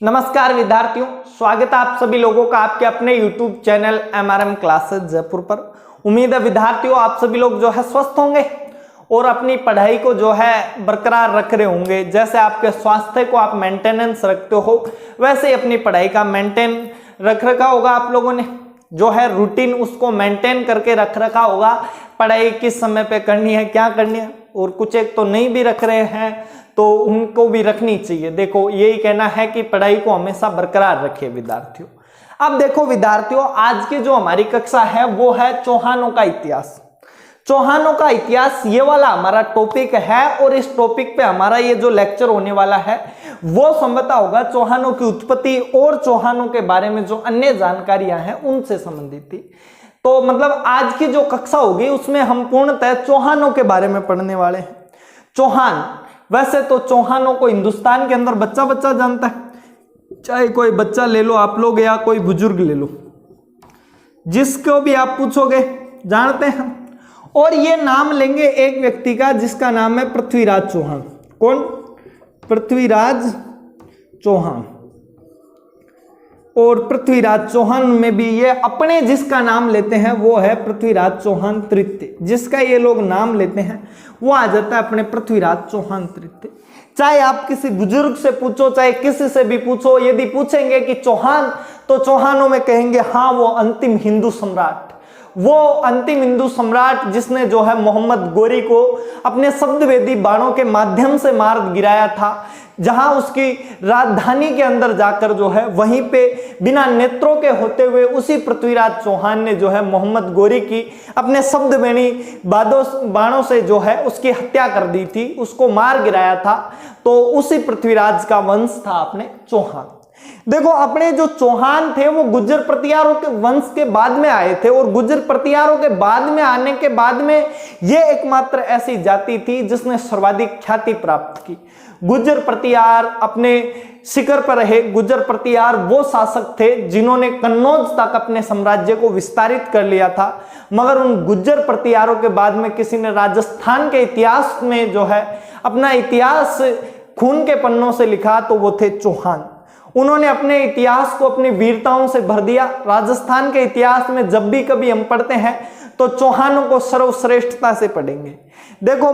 नमस्कार विद्यार्थियों, स्वागत है आप सभी लोगों का आपके अपने YouTube channel MRM classes Jaipur पर। उम्मीद है विद्यार्थियों आप सभी लोग जो है स्वस्थ होंगे और अपनी पढ़ाई को जो है बरकरार रख रहे होंगे। जैसे आपके स्वास्थ्य को आप मेंटेनेंस रखते हो वैसे ही अपनी पढ़ाई का मेंटेन रख रखा होगा। आप लोगों ने जो है रूटीन उसको मेंटेन करके रख रखा होगा। पढ़ाई किस समय पे करनी है, क्या करनी है, और कुछ एक तो नहीं भी रख रहे हैं तो उनको भी रखनी चाहिए। देखो यही कहना है कि पढ़ाई को हमेशा बरकरार रखिए विद्यार्थियों। अब देखो विद्यार्थियों, आज की जो हमारी कक्षा है वो है चौहानों का इतिहास। चौहानों का इतिहास ये वाला हमारा टॉपिक है और इस टॉपिक पे हमारा ये जो लेक्चर होने वाला है वो संबंधित होगा चौहानों की उत्पत्ति और चौहानों के बारे में जो अन्य जानकारियां हैं उनसे संबंधित थी। तो मतलब आज की जो कक्षा होगी उसमें हम पूर्णतः चौहानों के बारे में पढ़ने वाले हैं। चौहान, वैसे तो चौहानों को हिंदुस्तान के अंदर बच्चा बच्चा जानता है, चाहे कोई बच्चा ले लो आप लोग या कोई बुजुर्ग ले लो, जिसको भी आप पूछोगे जानते हैं। और ये नाम लेंगे एक व्यक्ति का जिसका नाम है पृथ्वीराज चौहान। कौन? पृथ्वीराज चौहान। और पृथ्वीराज चौहान में भी ये अपने जिसका नाम लेते हैं वो है पृथ्वीराज चौहान तृतीय। जिसका ये लोग नाम लेते हैं वो आ जाता है अपने पृथ्वीराज चौहान तृतीय। चाहे आप किसी बुजुर्ग से पूछो, चाहे किसी से भी पूछो, यदि पूछेंगे कि चौहान, तो चौहानों में कहेंगे हाँ वो अंतिम हिंदू सम्राट, वो अंतिम हिंदू सम्राट जिसने जो है मोहम्मद गोरी को अपने शब्दवेदी बाणों के माध्यम से मार गिराया था। जहां उसकी राजधानी के अंदर जाकर जो है वहीं पे बिना नेत्रों के होते हुए उसी पृथ्वीराज चौहान ने जो है मोहम्मद गोरी की अपने शब्दवेदी बाणों से जो है उसकी हत्या कर दी थी, उसको मार गिराया था। तो उसी पृथ्वीराज का वंश था अपने चौहान। देखो अपने जो चौहान थे वो गुर्जर प्रतिहारों के वंश के बाद में आए थे और गुर्जर प्रतिहारों के बाद में आने के बाद में ये एकमात्र ऐसी जाति थी जिसने सर्वाधिक ख्याति प्राप्त की। गुर्जर प्रतिहार अपने शिखर पर रहे। गुर्जर प्रतिहार वो शासक थे जिन्होंने कन्नौज तक अपने साम्राज्य को विस्तारित कर लिया था, मगर उन गुर्जर प्रतिहारों के बाद में किसी ने राजस्थान के इतिहास में जो है अपना इतिहास खून के पन्नों से लिखा तो वो थे चौहान। उन्होंने अपने इतिहास को अपनी वीरताओं से भर दिया। राजस्थान के इतिहास में जब भी कभी हम पढ़ते हैं तो चौहानों को सर्वश्रेष्ठता से पढ़ेंगे। देखो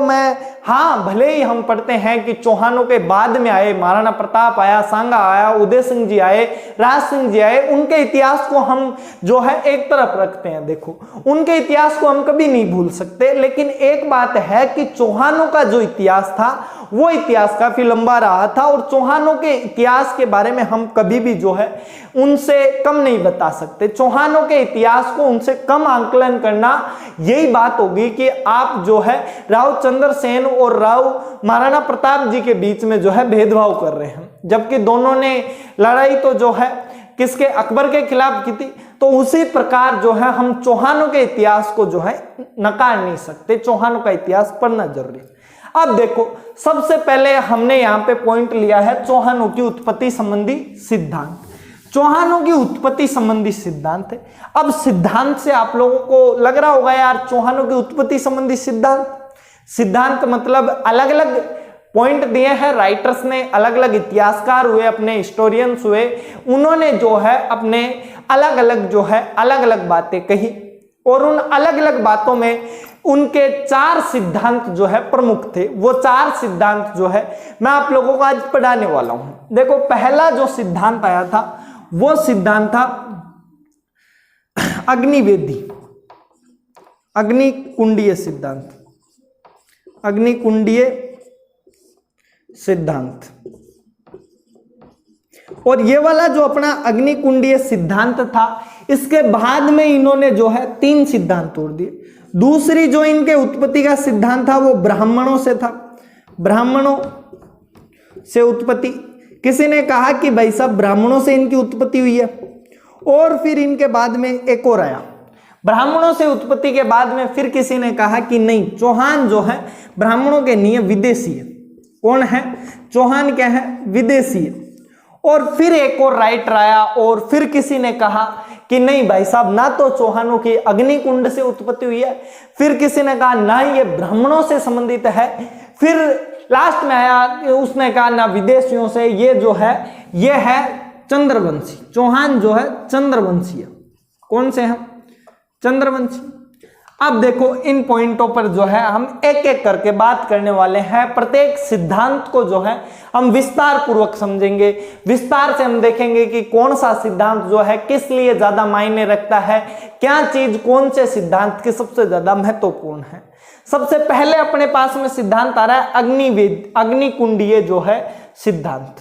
हाँ भले ही हम पढ़ते हैं कि चौहानों के बाद में आए महाराणा प्रताप आया, सांगा आया, उदय सिंह जी आए, राज सिंह जी आए, उनके इतिहास को हम जो है एक तरफ रखते हैं। देखो उनके इतिहास को हम कभी नहीं भूल सकते, लेकिन एक बात है कि चौहानों का जो इतिहास था वो इतिहास काफी लंबा रहा था और चौहानों के इतिहास के बारे में हम कभी भी जो है उनसे कम नहीं बता सकते। चौहानों के इतिहास को उनसे कम आंकलन करना यही बात होगी कि आप जो है राव चंद्रसेन और राव महाराणा प्रताप जी के बीच में जो है भेदभाव कर रहे हैं, जबकि दोनों ने लड़ाई तो जो है किसके, अकबर के खिलाफ की थी। तो उसी प्रकार जो है हम चौहानों के इतिहास को जो है नकार नहीं सकते, चौहानों का इतिहास पढ़ना जरूरी है। अब देखो सबसे पहले हमने यहाँ पे पॉइंट लिया है चौहानों की उत्पत्ति संबंधी सिद्धांत। चौहानों की उत्पत्ति संबंधी सिद्धांत है। अब सिद्धांत से आप लोगों को लग रहा होगा यार चौहानों की उत्पत्ति संबंधी सिद्धांत मतलब अलग अलग पॉइंट दिए हैं राइटर्स ने, अलग अलग इतिहासकार हुए, अपने हिस्टोरियंस हुए, उन्होंने जो है अपने अलग अलग बातें कही और उन अलग अलग बातों में उनके 4 सिद्धांत जो है प्रमुख थे। वो 4 सिद्धांत जो है मैं आप लोगों को आज पढ़ाने वाला हूं। देखो पहला जो सिद्धांत आया था वो सिद्धांत था अग्निवेदी, अग्निकुंडीय सिद्धांत, अग्निकुंडीय सिद्धांत। और ये वाला जो अपना अग्निकुंडीय सिद्धांत था इसके बाद में इन्होंने जो है 3 सिद्धांत तोड़ दिए। दूसरी जो इनके उत्पत्ति का सिद्धांत था वो ब्राह्मणों से था, ब्राह्मणों से उत्पत्ति। किसी ने कहा कि भाई साहब ब्राह्मणों से इनकी उत्पत्ति हुई है, और फिर इनके बाद में एक और आया ब्राह्मणों से उत्पत्ति के बाद में फिर किसी ने कहा कि नहीं, चौहान जो है ब्राह्मणों के नहीं है, विदेशी है। कौन है? चौहान क्या है? विदेशी है। और फिर एक और राइटर आया और फिर किसी ने कहा कि नहीं भाई साहब, ना तो चौहानों की अग्निकुंड से उत्पत्ति हुई है, फिर किसी ने कहा ना ये ब्राह्मणों से संबंधित है, फिर लास्ट में आया, उसने कहा ना विदेशियों से, ये जो है ये है चंद्रवंशी। चौहान जो है चंद्रवंशी है। कौन से हैं? चंद्रवंशी। अब देखो इन पॉइंटों पर जो है हम एक एक करके बात करने वाले हैं। प्रत्येक सिद्धांत को जो है हम विस्तार पूर्वक समझेंगे। विस्तार से हम देखेंगे कि कौन सा सिद्धांत जो है किस लिए ज्यादा मायने रखता है, क्या चीज कौन से सिद्धांत की सबसे ज्यादा महत्वपूर्ण है। सबसे पहले अपने पास में सिद्धांत आ रहा है अग्निकुंडीय जो है सिद्धांत।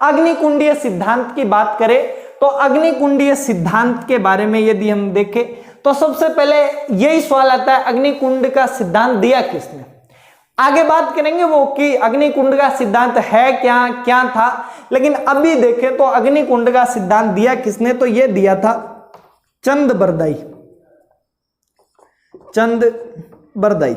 अग्निकुंडीय सिद्धांत की बात करें तो अग्निकुंडीय सिद्धांत के बारे में यदि हम देखें तो सबसे पहले यही सवाल आता है, अग्निकुंड का सिद्धांत दिया किसने। आगे बात करेंगे वो कि अग्निकुंड का सिद्धांत है क्या, क्या था, लेकिन अभी देखें तो अग्निकुंड का सिद्धांत दिया किसने, तो ये दिया था चंदबरदाई। चंदबरदाई।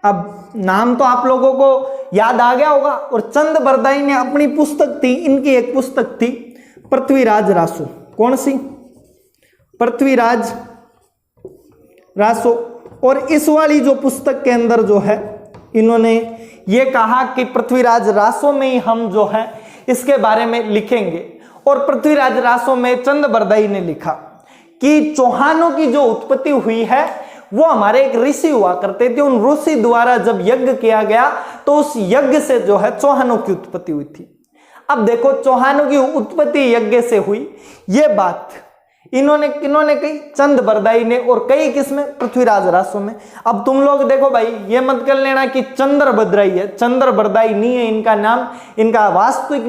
अब नाम तो आप लोगों को याद आ गया होगा। और चंदबरदाई ने अपनी पुस्तक थी, इनकी एक पुस्तक थी पृथ्वीराज रासो। कौन सी? पृथ्वीराज रासो। और इस वाली जो पुस्तक के अंदर जो है इन्होंने ये कहा कि पृथ्वीराज रासो में ही हम जो है इसके बारे में लिखेंगे। और पृथ्वीराज रासो में चंदबरदाई ने लिखा कि चौहानों की जो उत्पत्ति हुई है वो हमारे एक ऋषि हुआ करते थे, उन ऋषि द्वारा जब यज्ञ किया गया तो उस यज्ञ से जो है चौहानों की उत्पत्ति हुई थी। अब देखो चौहानों की उत्पत्ति यज्ञ से हुई, ये बात किन्होंने कही? चंदबरदाई ने। और कई किसमें? पृथ्वीराज रासो में। अब तुम लोग देखो भाई, ये मत कर लेना कि चंद्रभद्राई है, चंद्रबरदाई नहीं है इनका नाम। इनका वास्तविक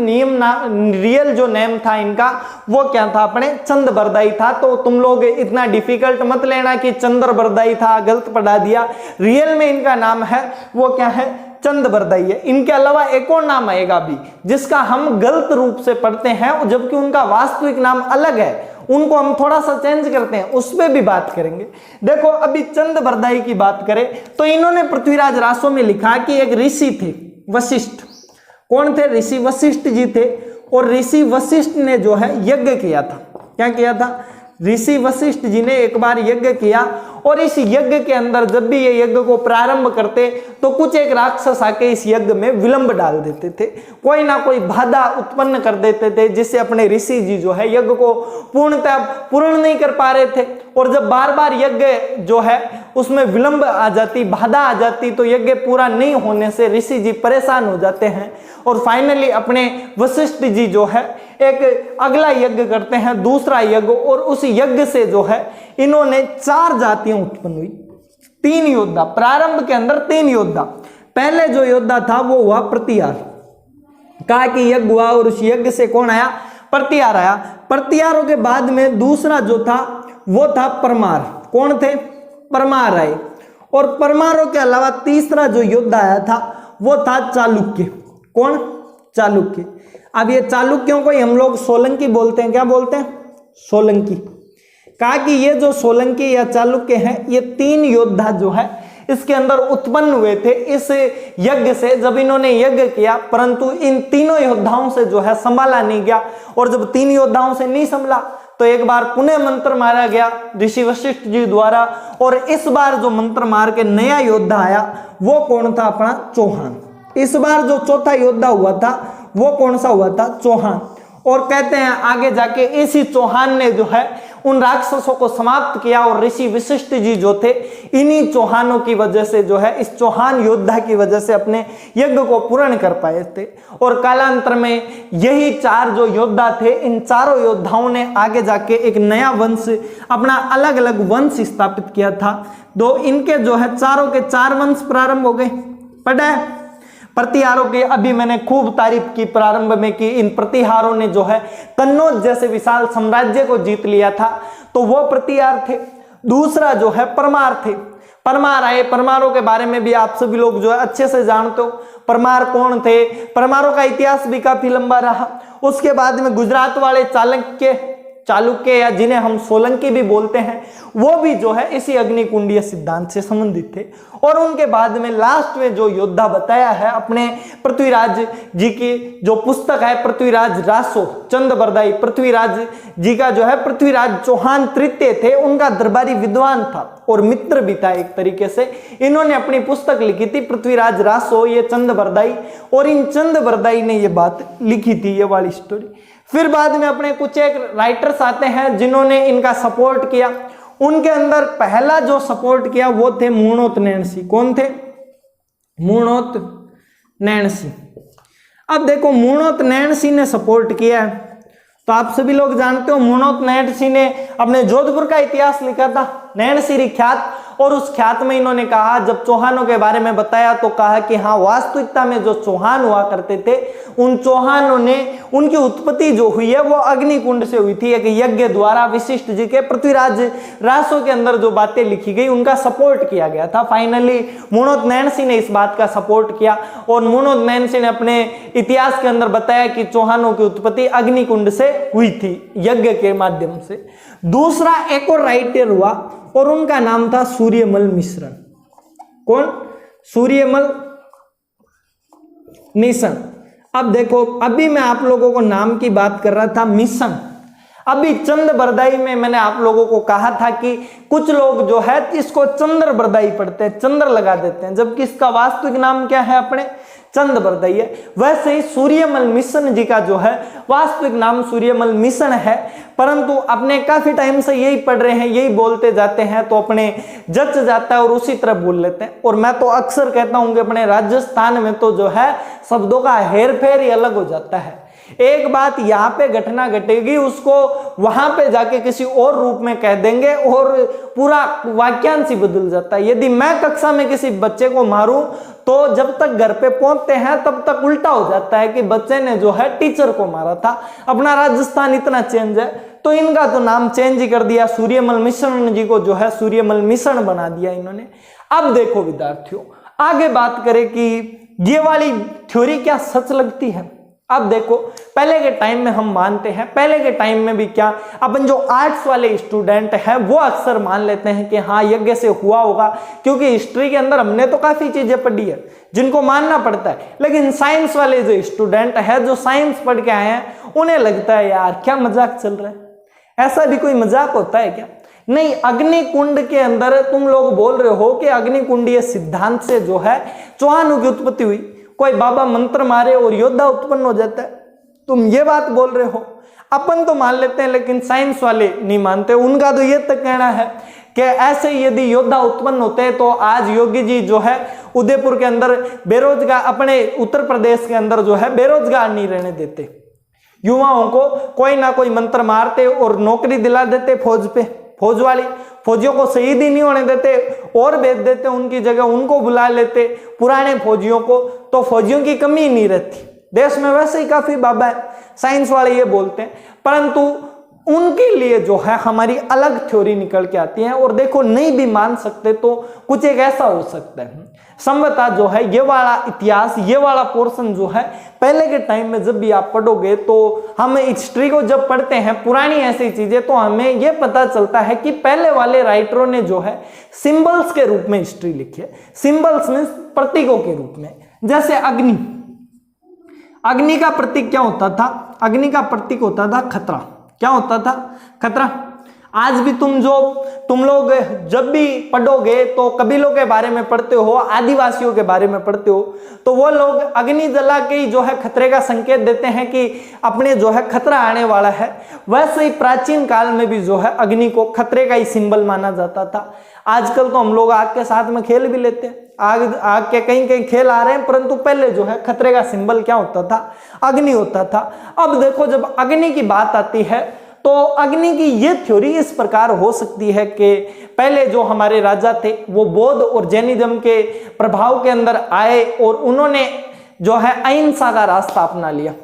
रियल जो नेम था इनका वो क्या था? अपने चंद्रबरदाई था। तो तुम लोग इतना डिफिकल्ट मत लेना कि चंद्रबरदाई था, गलत पढ़ा दिया। रियल में इनका नाम है वो क्या है? चंदबरदाई है। इनके अलावा एक और नाम आएगा भी जिसका हम गलत रूप से पढ़ते हैं, जबकि उनका वास्तविक नाम अलग है, उनको हम थोड़ा सा चेंज करते हैं, उस पर भी बात करेंगे। देखो अभी चंदबरदाई की बात करें तो इन्होंने पृथ्वीराज रासो में लिखा कि एक ऋषि थे वशिष्ठ। कौन थे? ऋषि वशिष्ठ जी थे। और ऋषि वशिष्ठ ने जो है यज्ञ किया था। क्या किया था? ऋषि वशिष्ठ जी ने एक बार यज्ञ किया। और इस यज्ञ के अंदर जब भी ये यज्ञ को प्रारंभ करते तो कुछ एक राक्षस आके इस यज्ञ में विलंब डाल देते थे, कोई ना कोई बाधा उत्पन्न कर देते थे, जिससे अपने ऋषि जी जो है यज्ञ को पूर्णतः पूर्ण नहीं कर पा रहे थे। और जब बार बार यज्ञ जो है उसमें विलंब आ जाती, बाधा आ जाती, तो यज्ञ पूरा नहीं होने से ऋषि जी परेशान हो जाते हैं। और फाइनली अपने वशिष्ठ जी जो है एक अगला यज्ञ करते हैं, दूसरा यज्ञ। और उस यज्ञ से जो है इन्होंने 4 जातियां उत्पन्न हुई, 3 योद्धा। प्रारंभ के अंदर 3 योद्धा। पहले जो योद्धा था वो हुआ प्रतिहार। कहा कि यज्ञ हुआ और उस यज्ञ से कौन आया? प्रतिहार आया। प्रतिहारों के बाद में दूसरा जो था वो था परमार। कौन थे? परमार आए। और परमारों के अलावा तीसरा जो योद्धा आया था वो था चालुक्य। कौन? चालुक्य। अब ये चालुक्यों को हम लोग सोलंकी बोलते हैं। क्या बोलते हैं? सोलंकी। कहा कि ये जो सोलंकी या चालुक्य हैं ये 3 योद्धा जो है इसके अंदर उत्पन्न हुए थे इस यज्ञ से, जब इन्होंने यज्ञ किया। परंतु इन तीनों योद्धाओं से जो है संभाला नहीं गया। और जब 3 योद्धाओं से नहीं संभला तो एक बार पुनः मंत्र मारा गया ऋषि वशिष्ठ जी द्वारा। और इस बार जो मंत्र मार के नया योद्धा आया वो कौन था? अपना चौहान। इस बार जो चौथा योद्धा हुआ था वो कौन सा हुआ था? चौहान। और कहते हैं आगे जाके इसी चौहान ने जो है उन राक्षसों को समाप्त किया। और ऋषि वशिष्ठ जी जो थे इन्हीं चौहानों की वजह से जो है, इस चौहान योद्धा की वजह से अपने यज्ञ को पूर्ण कर पाए थे। और कालांतर में यही 4 जो योद्धा थे, इन चारों योद्धाओं ने आगे जाके एक नया वंश, अपना अलग अलग वंश स्थापित किया था। दो इनके जो है चारों के 4 वंश प्रारंभ हो गए। पढ़ा है? प्रतिहारों की अभी मैंने खूब तारीफ की प्रारंभ में कि इन प्रतिहारों ने जो है कन्नौज जैसे विशाल साम्राज्य को जीत लिया था, तो वो प्रतिहार थे। दूसरा जो है परमार थे। परमार आए। परमारों के बारे में भी आप सभी लोग जो है अच्छे से जानते हो। परमार कौन थे? परमारों का इतिहास भी काफी लंबा रहा। उसके बाद में गुजरात वाले चालुक्य या जिन्हें हम सोलंकी भी बोलते हैं, वो भी जो है इसी अग्निकुंडीय सिद्धांत से संबंधित थे। और उनके बाद में लास्ट में जो योद्धा बताया है अपने पृथ्वीराज जी की जो पुस्तक है पृथ्वीराज रासो चंद्रबरदाई पृथ्वीराज जी का जो है पृथ्वीराज चौहान तृतीय थे, उनका दरबारी विद्वान था और मित्र भी था एक तरीके से। इन्होंने अपनी पुस्तक लिखी थी पृथ्वीराज रासो, ये चंद्रबरदाई, और इन चंद्रबरदाई ने ये बात लिखी थी, ये वाली स्टोरी। फिर बाद में अपने कुछ एक राइटर्स आते हैं जिन्होंने इनका सपोर्ट किया। उनके अंदर पहला जो सपोर्ट किया वो थे मूर्णोत नैणसी। कौन थे? मूर्णोत नैणसी। अब देखो मूर्णोत नैणसी ने सपोर्ट किया है तो आप सभी लोग जानते हो मूर्णोत नैणसी ने अपने जोधपुर का इतिहास लिखा था, नैणसी ख्यात, और उस ख्यात में इन्होंने कहा, जब चौहानों के बारे में बताया तो कहा कि हाँ वास्तविकता में जो चौहान हुआ करते थे उन चौहानों ने उनकी उत्पत्ति जो हुई है वो अग्निकुंड से हुई थी, एक यज्ञ द्वारा वशिष्ठ जी के पृथ्वीराज रासो के अंदर जो बातें लिखी गई उनका सपोर्ट किया गया था। फाइनली मूर्णोत नैणसी ने इस बात का सपोर्ट किया और मूर्णोत नैणसी ने अपने इतिहास के अंदर बताया कि चौहानों की उत्पत्ति अग्निकुंड से हुई थी यज्ञ के माध्यम से। दूसरा एक और राइटर हुआ और उनका नाम था सूर्यमल मिश्र। कौन? सूर्यमल मिशन। अब देखो अभी मैं आप लोगों को नाम की बात कर रहा था मिशन। अभी चंद्रबरदाई में मैंने आप लोगों को कहा था कि कुछ लोग जो है इसको चंद्रबरदाई पढ़ते हैं, चंद्र लगा देते हैं, जबकि इसका वास्तविक नाम क्या है? अपने चंद्रबरदाई है। वैसे ही सूर्यमल मिशन जी का जो है वास्तविक नाम सूर्यमल मिशन है, परंतु अपने काफी टाइम से यही पढ़ रहे हैं, यही बोलते जाते हैं तो अपने जच जाता है और उसी तरह बोल लेते हैं। और मैं तो अक्सर कहता हूं कि अपने राजस्थान में तो जो है शब्दों का हेर फेर ही अलग हो जाता है। एक बात यहाँ पे घटना घटेगी उसको वहां पे जाके किसी और रूप में कह देंगे और पूरा वाक्यांश ही बदल जाता है। यदि मैं कक्षा में किसी बच्चे को मारूं तो जब तक घर पे पहुंचते हैं तब तक उल्टा हो जाता है कि बच्चे ने जो है टीचर को मारा था। अपना राजस्थान इतना चेंज है तो इनका तो नाम चेंज ही कर दिया, सूर्यमल मिश्रण जी को जो है सूर्यमल मिश्रण बना दिया इन्होंने। अब देखो विद्यार्थियों आगे बात करें कि ये वाली थ्योरी क्या सच लगती है। अब देखो पहले के टाइम में हम मानते हैं, पहले के टाइम में भी क्या अपन जो आर्ट्स वाले स्टूडेंट हैं वो अक्सर मान लेते हैं कि हाँ यज्ञ से हुआ होगा, क्योंकि हिस्ट्री के अंदर हमने तो काफी चीजें पढ़ी है जिनको मानना पड़ता है। लेकिन साइंस वाले जो स्टूडेंट है जो साइंस पढ़ के आए हैं उन्हें लगता है यार क्या मजाक चल रहा है, ऐसा भी कोई मजाक होता है क्या? नहीं, अग्निकुंड के अंदर तुम लोग बोल रहे हो कि अग्निकुंडीय सिद्धांत से जो है चौहानों की उत्पत्ति हुई, कोई बाबा मंत्र मारे और योद्धा उत्पन्न हो जाता है, तुम ये बात बोल रहे हो। अपन तो मान लेते हैं लेकिन साइंस वाले नहीं मानते। उनका तो ये तक कहना है कि ऐसे यदि योद्धा उत्पन्न होते हैं तो आज योगी जी जो है उदयपुर के अंदर बेरोजगार, अपने उत्तर प्रदेश के अंदर जो है बेरोजगार नहीं रहने देते, युवाओं को कोई ना कोई मंत्र मारते और नौकरी दिला देते फौज पे, फौज वाली फौजियों को शहीद ही नहीं होने देते और भेज देते, उनकी जगह उनको बुला लेते पुराने फौजियों को, तो फौजियों की कमी ही नहीं रहती देश में। वैसे ही काफी बाबा है, साइंस वाले ये बोलते हैं, परंतु उनके लिए जो है हमारी अलग थ्योरी निकल के आती है। और देखो नहीं भी मान सकते तो कुछ एक ऐसा हो सकता है संभवतः जो है ये वाला इतिहास, ये वाला पोर्शन जो है पहले के टाइम में जब भी आप पढ़ोगे तो हम हिस्ट्री को जब पढ़ते हैं पुरानी ऐसी चीजें तो हमें ये पता चलता है कि पहले वाले राइटरों ने जो है सिंबल्स के रूप में हिस्ट्री लिखी है। सिंबल्स मींस प्रतीकों के रूप में। जैसे अग्नि, अग्नि का प्रतीक क्या होता था? अग्नि का प्रतीक होता था खतरा। क्या होता था? खतरा। आज भी तुम लोग जब भी पढ़ोगे तो कबीलों के बारे में पढ़ते हो, आदिवासियों के बारे में पढ़ते हो, तो वो लोग अग्नि जला के ही जो है खतरे का संकेत देते हैं कि अपने जो है खतरा आने वाला है। वैसे ही प्राचीन काल में भी जो है अग्नि को खतरे का ही सिंबल माना जाता था। आजकल तो हम लोग आग के साथ में खेल भी लेते हैं, आग के कहीं कहीं खेल आ रहे हैं, परंतु पहले जो है खतरे का सिंबल क्या होता था? अग्नि होता था। अब देखो जब अग्नि की बात आती है तो अग्नि की ये थ्योरी इस प्रकार हो सकती है कि पहले जो हमारे राजा थे वो बौद्ध और जैनिज्म के प्रभाव के अंदर आए और उन्होंने जो है अहिंसा का रास्ता अपना लिया,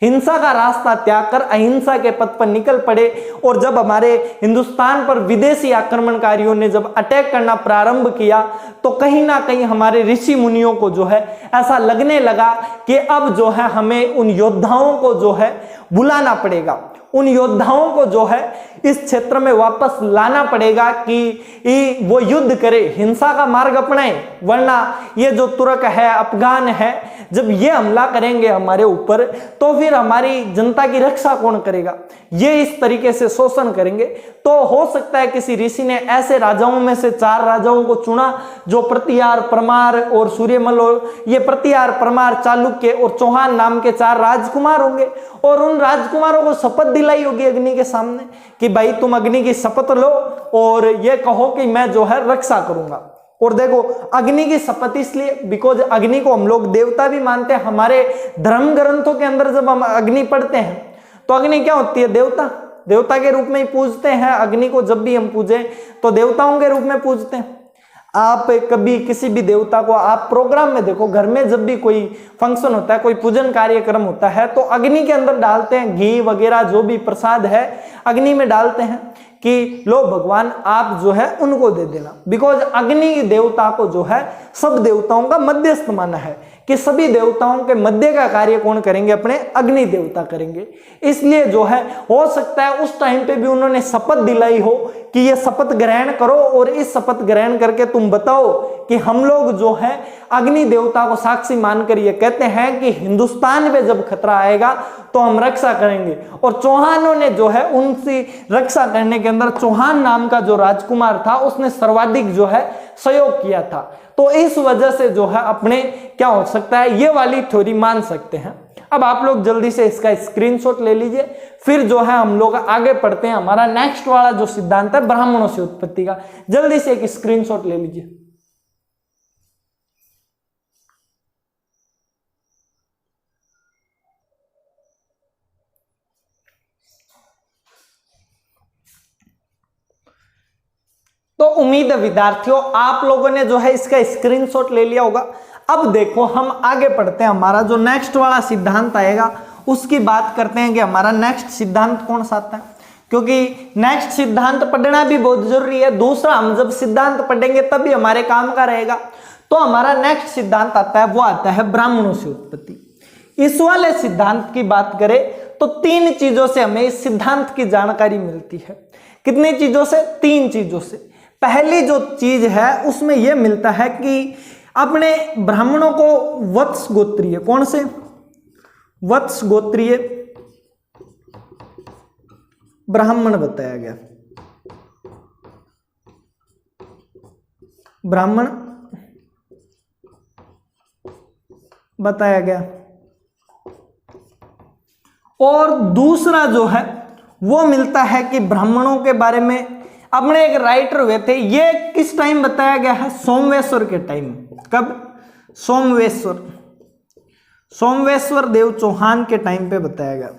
हिंसा का रास्ता त्याग कर अहिंसा के पथ पर निकल पड़े। और जब हमारे हिंदुस्तान पर विदेशी आक्रमणकारियों ने जब अटैक करना प्रारंभ किया तो कहीं ना कहीं हमारे ऋषि मुनियों को जो है ऐसा लगने लगा कि अब जो है हमें उन योद्धाओं को जो है बुलाना पड़ेगा उन योद्धाओं को जो है इस क्षेत्र में वापस लाना पड़ेगा कि वो युद्ध करे, हिंसा का मार्ग अपनाए, वरना ये जो तुर्क है, अफगान है, जब ये हमला करेंगे हमारे ऊपर तो फिर हमारी जनता की रक्षा कौन करेगा? ये इस तरीके से शोषण करेंगे। तो हो सकता है किसी ऋषि ने ऐसे राजाओं में से 4 राजाओं को चुना जो प्रतिहार, परमार और सूर्यमल, और ये प्रतिहार, परमार, चालुक्य और चौहान नाम के 4 राजकुमार होंगे, और उन राजकुमारों को शपथ दिलाई होगी अग्नि के सामने कि भाई तुम अग्नि की शपथ लो और ये कहो कि मैं जो है रक्षा करूंगा। और देखो अग्नि की शपथ इसलिए बिकॉज अग्नि को हम लोग देवता भी मानते हैं। हमारे धर्म ग्रंथों के अंदर जब हम अग्नि पढ़ते हैं तो अग्नि क्या होती है? देवता, देवता के रूप में ही पूजते हैं अग्नि को। जब भी हम पूजें तो देवताओं के रूप में पूजते हैं। आप कभी किसी भी देवता को आप प्रोग्राम में देखो, घर में जब भी कोई फंक्शन होता है, कोई पूजन कार्यक्रम होता है तो अग्नि के अंदर डालते हैं घी वगैरह, जो भी प्रसाद है अग्नि में डालते हैं कि लो भगवान आप जो है उनको दे देना। बिकॉज अग्नि देवता को जो है सब देवताओं का मध्यस्थ माना है कि सभी देवताओं के मध्य का कार्य कौन करेंगे? अपने अग्नि देवता करेंगे। इसलिए जो है हो सकता है उस टाइम पे भी उन्होंने शपथ दिलाई हो कि ये शपथ ग्रहण करो और इस शपथ ग्रहण करके तुम बताओ कि हम लोग जो है अग्नि देवता को साक्षी मानकर ये कहते हैं कि हिंदुस्तान में जब खतरा आएगा तो हम रक्षा करेंगे। और चौहानों ने जो है उनसे रक्षा करने के अंदर चौहान नाम का जो राजकुमार था उसने सर्वाधिक जो है सहयोग किया था। तो इस वजह से जो है अपने क्या हो सकता है, ये वाली थ्योरी मान सकते हैं। अब आप लोग जल्दी से इसका स्क्रीनशॉट ले लीजिए, फिर जो है हम लोग आगे पढ़ते हैं। हमारा नेक्स्ट वाला जो सिद्धांत है ब्राह्मणों से उत्पत्ति का, जल्दी से एक स्क्रीनशॉट ले लीजिए। तो उम्मीद है विद्यार्थियों आप लोगों ने जो है इसका स्क्रीनशॉट ले लिया होगा। अब देखो हम आगे पढ़ते हैं, हमारा जो नेक्स्ट वाला सिद्धांत आएगा उसकी बात करते हैं कि हमारा नेक्स्ट सिद्धांत कौन सा आता है, क्योंकि नेक्स्ट सिद्धांत पढ़ना भी बहुत जरूरी है। दूसरा हम जब सिद्धांत पढ़ेंगे तभी हमारे काम का रहेगा। तो हमारा नेक्स्ट सिद्धांत आता है, वो आता है ब्राह्मणों से उत्पत्ति। इस वाले सिद्धांत की बात करें तो 3 चीजों से हमें इस सिद्धांत की जानकारी मिलती है। कितनी चीजों से? 3 चीजों से। पहली जो चीज है उसमें यह मिलता है कि अपने ब्राह्मणों को वत्स गोत्रीय, कौन से? वत्स गोत्रीय ब्राह्मण बताया गया। ब्राह्मण बताया गया। और दूसरा जो है वो मिलता है कि ब्राह्मणों के बारे में अपने एक राइटर हुए थे। ये किस टाइम बताया गया है? सोमवेश्वर के टाइम। कब? सोमवेश्वर, सोमवेश्वर देव चौहान के टाइम पे बताया गया।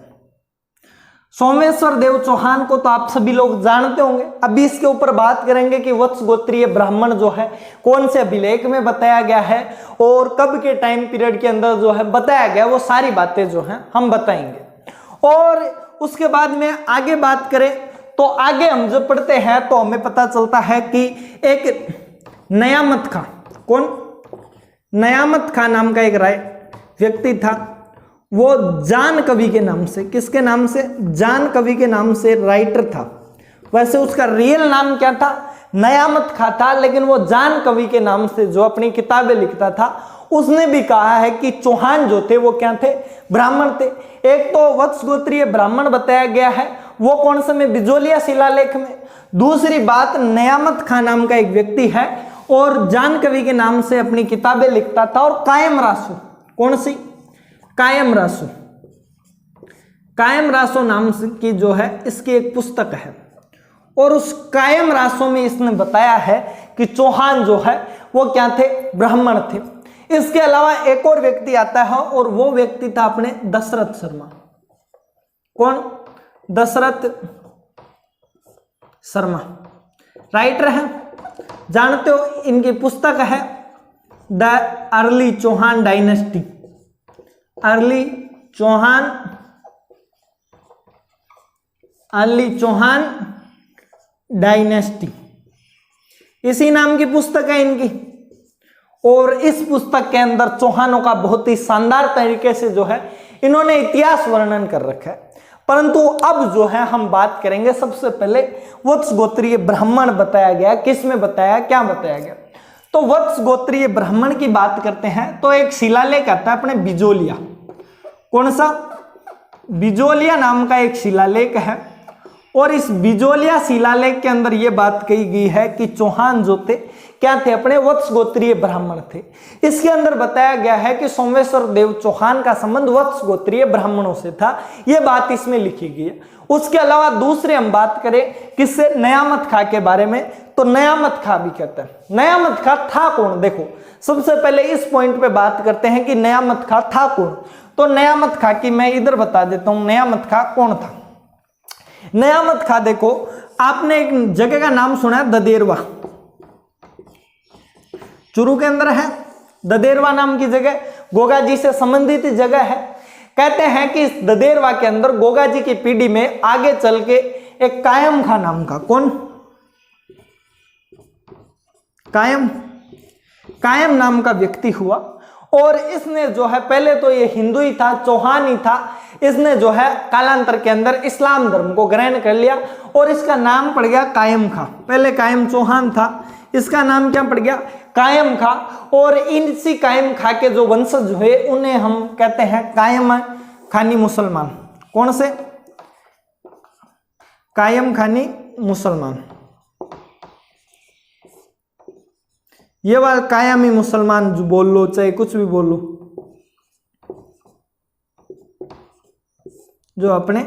सोमवेश्वर देव चौहान को तो आप सभी लोग जानते होंगे। अभी इसके ऊपर बात करेंगे कि वत्स गोत्रीय ब्राह्मण जो है कौन से अभिलेख में बताया गया है और कब के टाइम पीरियड के अंदर जो है बताया गया, वो सारी बातें जो हैं हम बताएंगे। और उसके बाद में आगे बात करें तो आगे हम जब पढ़ते हैं तो हमें पता चलता है कि एक नयामत खां, कौन? नयामत खां नाम का एक व्यक्ति था। वो जान कवि के नाम से, किसके नाम से? जान कवि के नाम से राइटर था। वैसे उसका रियल नाम क्या था? नयामत खां था, लेकिन वो जान कवि के नाम से जो अपनी किताबें लिखता था उसने भी कहा है कि चौहान जो थे वो क्या थे? ब्राह्मण थे। एक तो वत्स गोत्रीय ब्राह्मण बताया गया है, वो कौन से में? बिजोलिया शिलालेख में। दूसरी बात, नयामत खां नाम का एक व्यक्ति है और जान कवि के नाम से अपनी किताबें लिखता था। और कायम रासो, कौन सी? कायम रासो, कायम रासो नाम की जो है इसकी एक पुस्तक है। और उस कायम रासो में इसने बताया है कि चौहान जो है वो क्या थे? ब्राह्मण थे। इसके अलावा एक और व्यक्ति आता है और वो व्यक्ति था अपने दशरथ शर्मा। कौन? दशरथ शर्मा राइटर है, जानते हो। इनकी पुस्तक है the early Chauhan dynasty, early Chauhan dynasty, इसी नाम की पुस्तक है इनकी। और इस पुस्तक के अंदर चौहानों का बहुत ही शानदार तरीके से जो है इन्होंने इतिहास वर्णन कर रखा है। परंतु अब जो है हम बात करेंगे सबसे पहले वत्स गोत्रीय ब्राह्मण बताया गया, किसमें बताया, क्या बताया गया। तो वत्स गोत्रीय ब्राह्मण की बात करते हैं तो एक शिलालेख आता है अपने बिजोलिया, कौन सा, बिजोलिया नाम का एक शिलालेख है, और इस बिजोलिया शिलालेख के अंदर यह बात कही गई है कि चौहान जो थे क्या थे, अपने वत्स गोत्रीय ब्राह्मण थे। इसके अंदर बताया गया है कि सोमेश्वर देव चौहान का संबंध वत्स गोत्रीय ब्राह्मणों से था, यह बात इसमें लिखी गई है। उसके अलावा दूसरे हम बात करें किससे, नयामत खां के बारे में, तो नयामत खां भी कहते हैं। नयामत खां था कौन, देखो सबसे पहले इस पॉइंट पे बात करते हैं कि नयामत खां था कौन। तो नयामत खां की मैं इधर बता देता हूं, नयामत खां कौन था। नयामत खां देखो, आपने एक जगह का नाम सुना है ददेरवा, चुरू के अंदर है ददेरवा नाम की जगह, गोगा जी से संबंधित जगह है। कहते हैं कि इस ददेरवा के अंदर गोगा जी की पीढ़ी में आगे चल के एक कायम खां नाम का, कौन, कायम नाम का व्यक्ति हुआ, और इसने जो है पहले तो ये हिंदू ही था, चौहान ही था, इसने जो है कालांतर के अंदर इस्लाम धर्म को ग्रहण कर लिया और इसका नाम पड़ गया कायम खां। पहले कायम चौहान था, इसका नाम क्या पड़ गया, कायम खां। और इसी कायम खां के जो वंशज हुए उन्हें हम कहते हैं कायम खानी मुसलमान। कौन से, कायम खानी मुसलमान, ये वाला कायमी मुसलमान जो बोल लो, चाहे कुछ भी बोल लो, जो अपने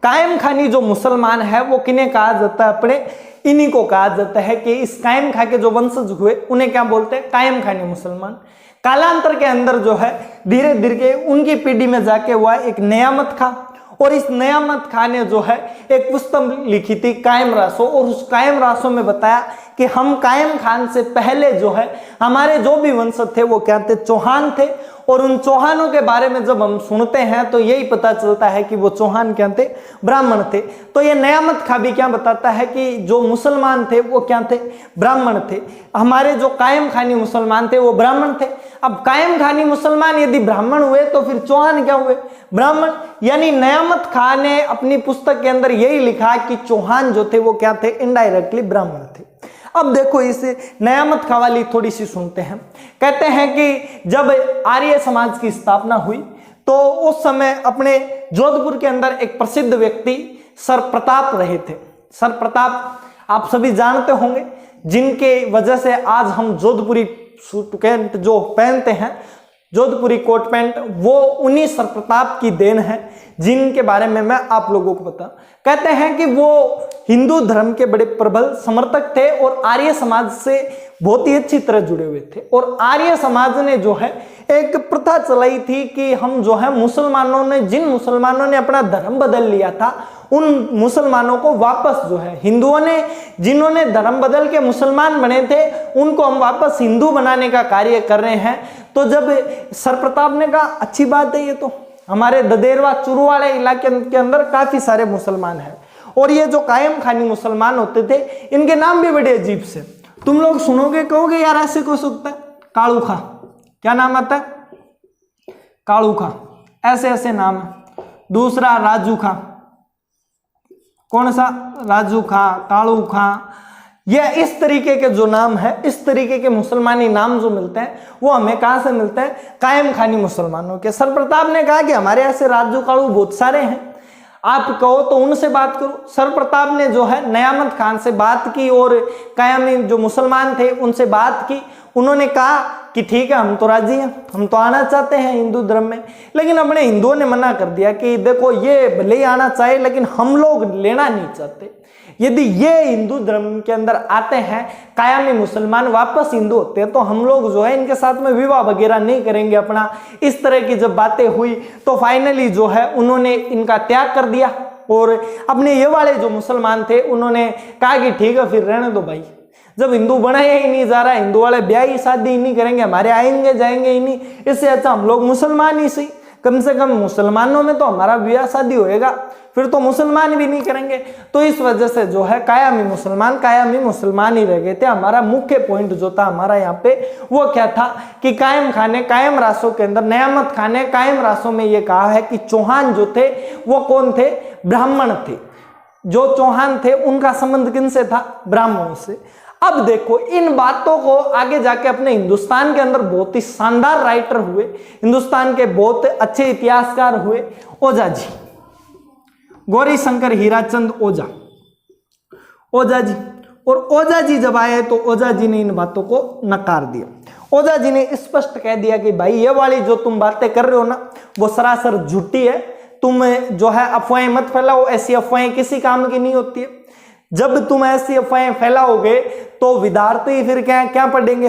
कायम खानी जो मुसलमान है वो किन्हें कहा जाता है, अपने इन्हीं को कहा जाता है कि इस कायम खां के जो वंशज हुए उन्हें क्या बोलते हैं, कायम खानी मुसलमान। कालांतर के अंदर जो है धीरे धीरे उनकी पीढ़ी में जाके हुआ एक नयामत खां, और इस नयामत खां ने जो है एक पुस्तक लिखी थी कायम रासो, और उस कायम रासो में बताया कि हम कायम खान से पहले जो है हमारे जो भी वंशज थे वो क्या थे, चौहान थे। और उन चौहानों के बारे में जब हम सुनते हैं तो यही पता चलता है कि वो चौहान क्या थे, ब्राह्मण थे। तो ये नयामत खां भी क्या बताता है कि जो मुसलमान थे वो क्या थे, ब्राह्मण थे। हमारे जो कायम खानी मुसलमान थे वो ब्राह्मण थे। अब कायम खानी मुसलमान यदि ब्राह्मण हुए तो फिर चौहान क्या हुए, ब्राह्मण। यानी नयामत खां ने अपनी पुस्तक के अंदर यही लिखा कि चौहान जो थे वो क्या थे, इनडायरेक्टली ब्राह्मण थे। अब देखो इस नयामत खां वाली थोड़ी सी सुनते हैं। कहते हैं कि जब आर्य समाज की स्थापना हुई तो उस समय अपने जोधपुर के अंदर एक प्रसिद्ध व्यक्ति सर प्रताप रहे थे। सर प्रताप आप सभी जानते होंगे, जिनके वजह से आज हम जोधपुरी सूट पैंट जो पहनते हैं, जोधपुरी कोट पैंट, वो उन्हीं सर प्रताप की देन है, जिनके बारे में मैं आप लोगों को बता। कहते हैं कि वो हिंदू धर्म के बड़े प्रबल समर्थक थे और आर्य समाज से बहुत ही अच्छी तरह जुड़े हुए थे। और आर्य समाज ने जो है एक प्रथा चलाई थी कि हम जो है मुसलमानों ने, जिन मुसलमानों ने अपना धर्म बदल लिया था उन मुसलमानों को वापस जो है, हिंदुओं ने जिन्होंने धर्म बदल के मुसलमान बने थे उनको हम वापस हिंदू बनाने का कार्य कर रहे हैं। तो जब सर प्रताप ने कहा अच्छी बात है, ये तो हमारे ददेरवा चुरू वाले इलाके के अंदर काफी सारे मुसलमान हैं, और ये जो कायम खानी मुसलमान होते थे इनके नाम भी बड़े अजीब से, तुम लोग सुनोगे कहोगे यार ऐसे को सकता है, कालू खां, क्या नाम आता है, कालू खां, ऐसे ऐसे नाम है। दूसरा राजू खां, कौन सा, राजू खां, कालू खां, ये इस तरीके के जो नाम है, इस तरीके के मुसलमानी नाम जो मिलते हैं वो हमें कहां से मिलते हैं, कायम खानी मुसलमानों के। सर प्रताप ने कहा कि हमारे ऐसे राजू कालू बहुत सारे हैं, आप कहो तो उनसे बात करो। सर प्रताप ने जो है नयामत खान से बात की और कायमी जो मुसलमान थे उनसे बात की। उन्होंने कहा कि ठीक है हम तो राजी हैं, हम तो आना चाहते हैं हिंदू धर्म में, लेकिन अपने हिंदुओं ने मना कर दिया कि देखो ये भले ही आना चाहे लेकिन हम लोग लेना नहीं चाहते। यदि ये हिंदू धर्म के अंदर आते हैं, कायमी मुसलमान वापस हिंदू होते हैं, तो हम लोग जो है इनके साथ में विवाह वगैरह नहीं करेंगे अपना। इस तरह की जब बातें हुई तो फाइनली जो है उन्होंने इनका त्याग कर दिया और अपने ये वाले जो मुसलमान थे उन्होंने कहा कि ठीक है फिर रहने दो भाई, जब हिंदू बनाया ही नहीं जा रहा, हिंदू वाले ब्याह ही शादी ही नहीं करेंगे, हमारे आएंगे जाएंगे ही नहीं, इससे अच्छा हम लोग मुसलमान ही सही। कम से कम मुसलमानों में तो हमारा ब्याह शादी होएगा, फिर तो मुसलमान भी नहीं करेंगे। तो इस वजह से जो है कायमी मुसलमान ही रह गए थे। हमारा मुख्य पॉइंट जो था हमारा यहाँ पे वो क्या था कि कायम खाने कायम रासों के अंदर नयामत खाने कायम रासों में ये कहा है कि चौहान जो थे वो कौन थे, ब्राह्मण थे। जो चौहान थे उनका संबंध किनसे था, ब्राह्मणों से। अब देखो इन बातों को आगे जाके अपने हिंदुस्तान के अंदर बहुत ही शानदार राइटर हुए, हिंदुस्तान के बहुत अच्छे इतिहासकार हुए ओझा जी, गौरी शंकर हीराचंद ओझा जी। और ओझा जी जब आए तो ओझा जी ने इन बातों को नकार दिया। ओझा जी ने स्पष्ट कह दिया कि भाई ये वाली जो तुम बातें कर रहे हो ना वो सरासर झूठी है, तुम जो है अफवाहें मत फैलाओ, ऐसी अफवाहें किसी काम की नहीं होती है। जब तुम ऐसी अफवाहें फैलाओगे तो विद्यार्थी फिर क्या पढ़ेंगे,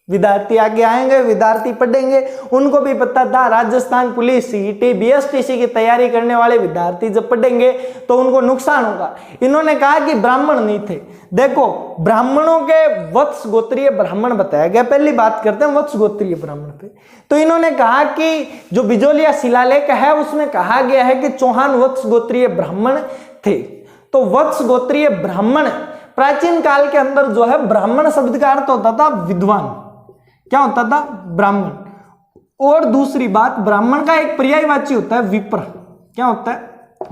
विद्यार्थी आगे आएंगे, विद्यार्थी पढ़ेंगे। उनको भी पता था राजस्थान पुलिस सीईटी बीएसटीसी की तैयारी करने वाले विद्यार्थी जब पढ़ेंगे तो उनको नुकसान होगा। इन्होंने कहा कि ब्राह्मण नहीं थे। देखो ब्राह्मणों के वत्स गोत्रीय ब्राह्मण बताया गया, पहली बात करते हैं वत्स गोत्रीय ब्राह्मण पे। तो इन्होंने कहा कि जो बिजोलिया शिलालेख है उसमें कहा गया है कि चौहान वत्स गोत्रीय ब्राह्मण थे। तो वत्स गोत्रीय ब्राह्मण प्राचीन काल के अंदर जो है ब्राह्मण शब्द का अर्थ होता था विद्वान, क्या होता था, ब्राह्मण। और दूसरी बात ब्राह्मण का एक पर्यायवाची होता है विप्र, क्या होता है,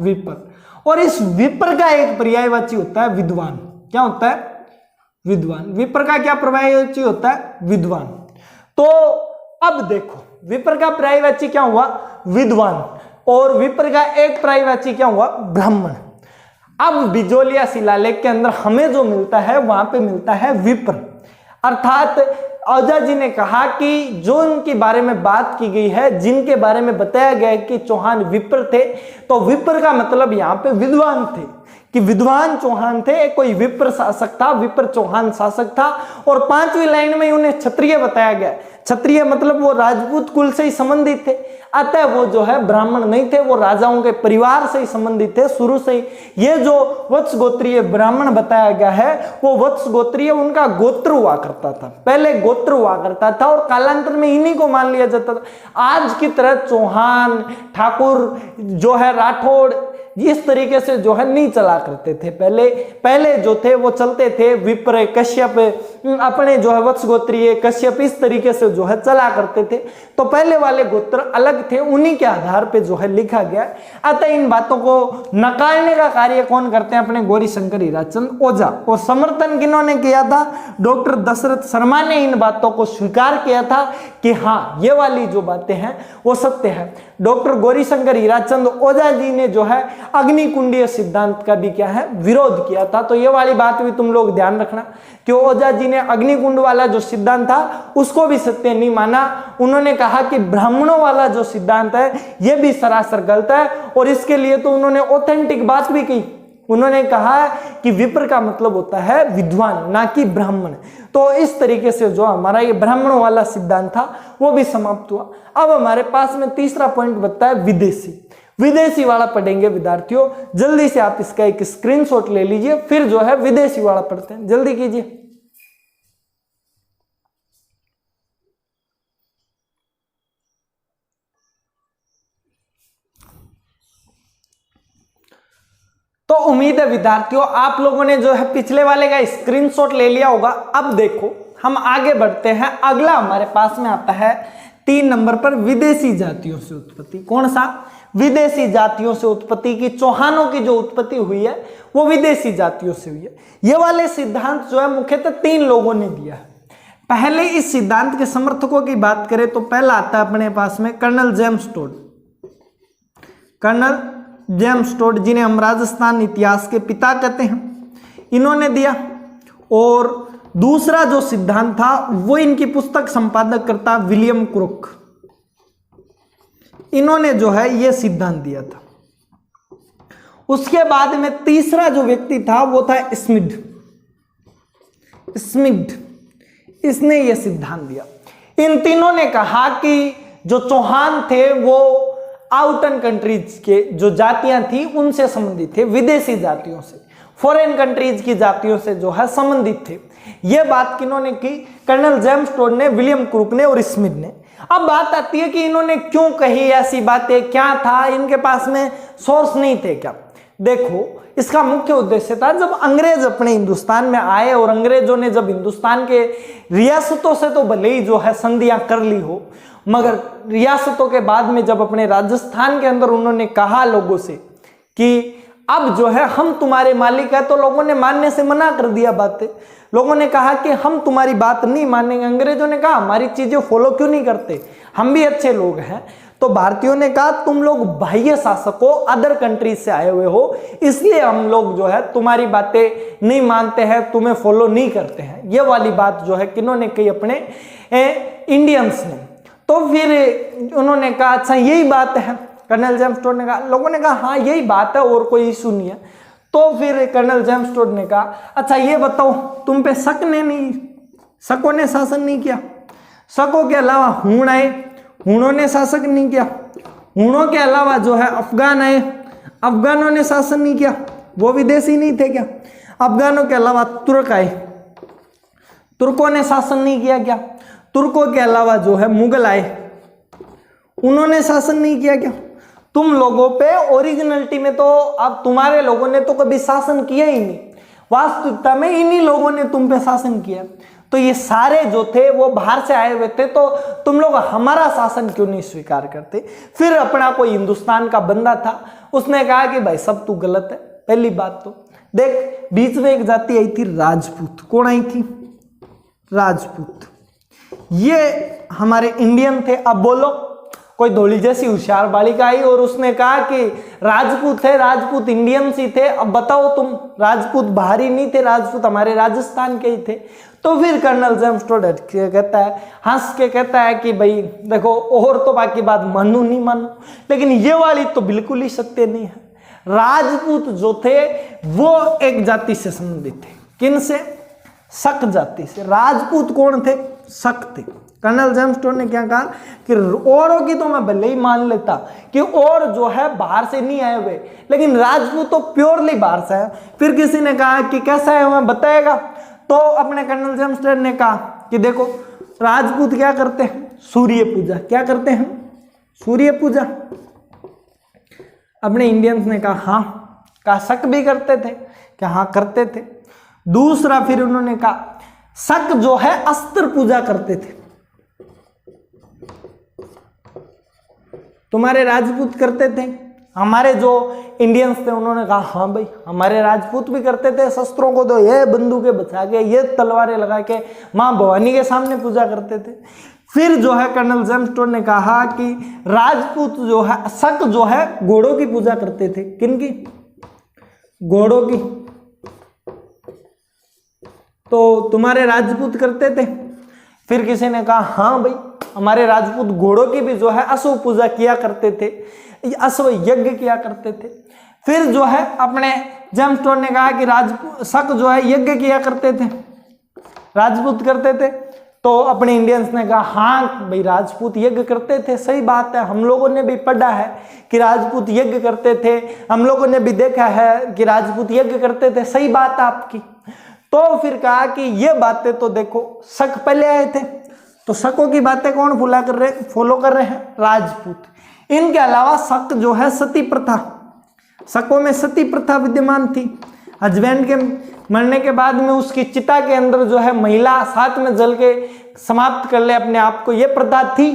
विप्र। और इस विप्र का एक पर्यायवाची होता है विद्वान, क्या होता है, विद्वान। विप्र का क्या पर्यायवाची होता है, विद्वान। तो अब देखो विप्र का पर्यायवाची क्या हुआ, विद्वान, और विप्र का एक पर्यायवाची क्या हुआ, ब्राह्मण। अब बिजोलिया शिलालेख के अंदर हमें जो मिलता है वहां पे मिलता है विप्र, अर्थात ओझा जी ने कहा कि जो उनके बारे में बात की गई है, जिनके बारे में बताया गया है कि चौहान विप्र थे, तो विप्र का मतलब यहाँ पे विद्वान थे, कि विद्वान चौहान थे। कोई विप्र शासक था, विप्र चौहान शासक था। और 5वीं लाइन में उन्हें क्षत्रिय बताया गया। क्षत्रिय मतलब वो राजपूत कुल से ही संबंधित थे, अतः वो जो है ब्राह्मण नहीं थे, वो राजाओं के परिवार से ही संबंधित थे शुरू से ही। ये जो वत्स गोत्रीय ब्राह्मण बताया गया है वो वत्स गोत्रीय उनका गोत्र हुआ करता था, पहले गोत्र हुआ करता था और कालांतर में इन्हीं को मान लिया जाता था। आज की तरह चौहान, ठाकुर जो है, राठौड़, इस तरीके से जो है नहीं चला करते थे। पहले जो थे वो चलते थे विप्र, कश्यप, अपने जो है वत्स गोत्रीय, कश्यप, इस तरीके से जो है चला करते थे। तो पहले वाले गोत्र अलग थे, उन्हीं के आधार पे जो है लिखा गया। अतः इन बातों को नकारने का कार्य कौन करते हैं, अपने गौरी शंकर हीराचंद ओझा। और समर्थन किन्होंने किया था, डॉक्टर दशरथ शर्मा ने इन बातों को स्वीकार किया था कि हाँ ये वाली जो बातें हैं वो सत्य है। डॉक्टर गौरी शंकर हीराचंद ओझा जी ने जो है अग्निकुंडीय सिद्धांत का भी क्या है, विरोध किया था। तो ये वाली बात भी तुम लोग ध्यान रखना कि ओझा जी ने अग्निकुंड वाला जो सिद्धांत था उसको भी सत्य नहीं माना। उन्होंने कहा कि ब्राह्मणों वाला जो सिद्धांत है ये भी सरासर गलत है, और इसके लिए तो उन्होंने ऑथेंटिक बात भी की। उन्होंने कहा कि विप्र का मतलब होता है विद्वान, ना कि ब्राह्मण। तो इस तरीके से जो हमारा ये ब्राह्मणों वाला सिद्धांत था वो भी समाप्त हुआ। अब हमारे पास में तीसरा पॉइंट बनता है विदेशी। विदेशी वाला पढ़ेंगे विद्यार्थियों, जल्दी से आप इसका एक स्क्रीनशॉट ले लीजिए, फिर जो है विदेशी वाला पढ़ते हैं, जल्दी कीजिए। तो उम्मीद है विद्यार्थियों आप लोगों ने जो है पिछले वाले का स्क्रीनशॉट ले लिया होगा। अब देखो हम आगे बढ़ते हैं, अगला हमारे पास में आता है 3 नंबर पर विदेशी जातियों से उत्पत्ति। कौन सा, विदेशी जातियों से उत्पत्ति की। चौहानों की जो उत्पत्ति हुई है वो विदेशी जातियों से हुई है। ये वाले सिद्धांत जो है मुख्यतः 3 लोगों ने दिया है। पहले इस सिद्धांत के समर्थकों की बात करें तो पहला आता है अपने पास में colonel James Tod. Colonel James Tod जिन्हें हम राजस्थान इतिहास के पिता कहते हैं, इन्होंने दिया। और दूसरा जो सिद्धांत था वो इनकी पुस्तक संपादक करता विलियम क्रुक, इन्होंने जो है ये सिद्धांत दिया था। उसके बाद में तीसरा जो व्यक्ति था वो था स्मिथ, इसने ये सिद्धांत दिया। इन तीनों ने कहा कि जो चौहान थे वो आउटन कंट्रीज के जो जातियां थी उनसे संबंधित थे, विदेशी जातियों से, फॉरेन कंट्रीज की जातियों से जो है संबंधित थे। यह बात किन्होंने की, कर्नल जेम्स टोड ने, विलियम क्रुक ने और स्मिथ ने। अब बात आती है कि इन्होंने क्यों कही ऐसी बातें, क्या था इनके पास में सोर्स नहीं थे क्या? देखो, इसका मुख्य उद्देश्य था, जब अंग्रेज अपने हिंदुस्तान में आए और अंग्रेजों ने जब हिंदुस्तान के रियासतों से तो भले ही जो है संधियां कर ली हो, मगर रियासतों के बाद में जब अपने राजस्थान के अंदर उन्होंने कहा लोगों से कि अब जो है हम तुम्हारे मालिक है, तो लोगों ने मानने से मना कर दिया बातें। लोगों ने कहा कि हम तुम्हारी बात नहीं मानेंगे। अंग्रेजों ने कहा हमारी चीजें फॉलो क्यों नहीं करते, हम भी अच्छे लोग हैं। तो भारतीयों ने कहा तुम लोग बाह्य शासक हो, अदर कंट्रीज से आए हुए हो, इसलिए हम लोग जो है तुम्हारी बातें नहीं मानते हैं, तुम्हें फॉलो नहीं करते हैं। ये वाली बात जो है किन्होंने कही, अपने इंडियंस ने। तो फिर उन्होंने कहा अच्छा यही बात है, कर्नल जेम्स टोड ने कहा। लोगों ने कहा हाँ यही बात है और कोई इशू नहीं है। तो फिर कर्नल जेम्स टोड ने कहा अच्छा ये बताओ, तुम पे शकों ने शासन नहीं किया? शकों के अलावा हूण आए, हूणों ने शासन नहीं किया। हूणों के अलावा जो है अफगान आए, अफगानों ने शासन नहीं किया, वो विदेशी नहीं थे क्या? अफगानों के अलावा तुर्क आए, तुर्कों ने शासन नहीं किया क्या? तुर्कों के अलावा जो है मुगल आए, उन्होंने शासन नहीं किया क्या? तुम लोगों पे ओरिजिनलिटी में तो अब तुम्हारे लोगों ने तो कभी शासन किया ही नहीं, वास्तविकता में इन्हीं लोगों ने तुम पे शासन किया। तो ये सारे जो थे वो बाहर से आए हुए थे, तो तुम लोग हमारा शासन क्यों नहीं स्वीकार करते? फिर अपना कोई हिंदुस्तान का बंदा था, उसने कहा कि भाई सब तू गलत है। पहली बात तो देख, बीच में एक जाति आई थी राजपूत। कौन आई थी? राजपूत। ये हमारे इंडियन थे। अब बोलो, कोई धोली जैसी होशियार बालिका आई और उसने कहा कि राजपूत थे, राजपूत इंडियंस ही थे। अब बताओ तुम, राजपूत बाहरी नहीं थे, राजपूत हमारे राजस्थान के ही थे। तो फिर कर्नल जेम्स टोड कहता है, हंस के कहता है कि भाई देखो, और तो बाकी बात मानू नहीं मानू, लेकिन ये वाली तो बिल्कुल ही सत्य नहीं है। राजपूत जो थे वो एक जाति से संबंधित थे। किन से? शक जाति से। राजपूत कौन थे? शक थे। कर्नल जेम्स टोड ने क्या कहा कि औरों की तो मैं भले ही मान लेता कि और जो है बाहर से नहीं आए हुए, लेकिन राजपूत तो प्योरली बाहर से है। फिर किसी ने कहा कि कैसा है, मैं बताएगा। तो अपने कर्नल जेम्स टोड ने कहा कि देखो, राजपूत क्या करते हैं? सूर्य पूजा। क्या करते हैं? सूर्य पूजा। अपने इंडियंस ने कहा हाँ। कहा शक भी करते थे? क्या हाँ करते थे। दूसरा फिर उन्होंने कहा शक जो है अस्त्र पूजा करते थे। तुम्हारे राजपूत करते थे? हमारे जो इंडियंस थे उन्होंने कहा हाँ भाई हमारे राजपूत भी करते थे। शस्त्रों को तो ये बंदूकें बचा के, ये तलवारें लगा के माँ भवानी के सामने पूजा करते थे। फिर जो है कर्नल जेम्स टोड ने कहा कि राजपूत जो है, शक जो है घोड़ों की पूजा करते थे। किन की? घोड़ों की। तो तुम्हारे राजपूत करते थे? फिर किसी ने कहा हाँ भाई हमारे राजपूत घोड़ों की भी जो है अश्व पूजा किया करते थे, अश्व यज्ञ किया करते थे। फिर जो है अपने जेम्स टोड ने कहा कि राजपूत शक जो है यज्ञ किया करते थे, राजपूत करते थे। तो अपने इंडियंस ने कहा हाँ भाई राजपूत यज्ञ करते थे। सही बात है, हम लोगों ने भी पढ़ा है कि राजपूत यज्ञ करते थे, हम लोगों ने भी देखा है कि राजपूत यज्ञ करते थे। सही बात है आपकी। तो फिर कहा कि ये बातें तो देखो, शक पहले आए थे, तो शकों की बातें कौन फॉलो कर रहे हैं? राजपूत। इनके अलावा शक जो है सती प्रथा, शकों में सती प्रथा विद्यमान थी। हस्बैंड के मरने के बाद में उसकी चिता के अंदर जो है महिला साथ में जल के समाप्त कर ले अपने आप को, ये प्रथा थी।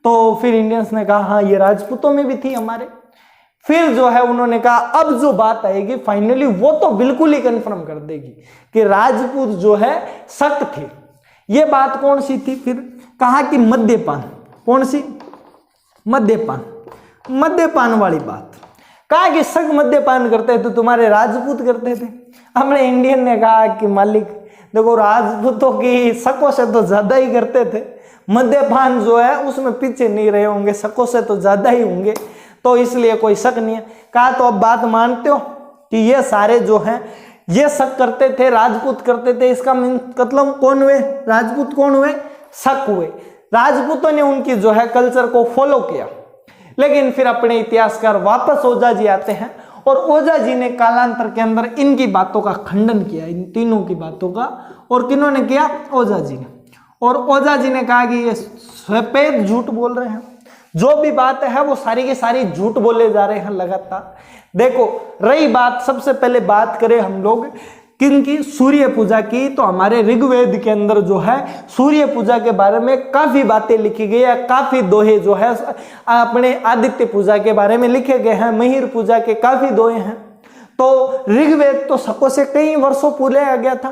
तो फिर इंडियंस ने कहा हाँ ये राजपूतों में भी थी हमारे। फिर जो है उन्होंने कहा अब जो बात आएगी फाइनली वो तो बिल्कुल ही कंफर्म कर देगी कि राजपूत जो है शक थे। ये बात कौन सी थी? फिर कहा कि मद्यपान। कौन सी? मद्यपान। मद्यपान वाली बात। कहा कि शक मद्यपान करते थे, तुम्हारे राजपूत करते थे। हमने इंडियन ने कहा कि मालिक देखो, राजपूतों की शकों से तो ज्यादा ही करते थे, मद्यपान जो है उसमें पीछे नहीं रहे होंगे, शकों से तो ज्यादा ही होंगे, तो इसलिए कोई शक नहीं है। कहा तो अब बात मानते हो कि ये सारे जो हैं ये शक करते थे, राजपूत करते थे। इसका मतलब कौन हुए? राजपूत कौन हुए? शक हुए। राजपूतों ने उनकी जो है कल्चर को फॉलो किया। लेकिन फिर अपने इतिहासकार वापस ओझा जी आते हैं और ओझा जी ने कालांतर के अंदर इनकी बातों का खंडन किया, इन तीनों की बातों का। और किन्होंने किया? ओझा जी ने। और ओझा जी ने कहा कि ये सफेद झूठ बोल रहे हैं, जो भी बात है वो सारी की सारी झूठ बोले जा रहे हैं लगातार। देखो रही बात, सबसे पहले बात करें हम लोग किनकी, सूर्य पूजा की, तो हमारे ऋग्वेद के अंदर जो है सूर्य पूजा के बारे में काफी बातें लिखी गई है, काफी दोहे जो है अपने आदित्य पूजा के बारे में लिखे गए हैं, महिर पूजा के काफी दोहे हैं। तो ऋग्वेद तो सबको से कई वर्षों पूर्व आ गया था,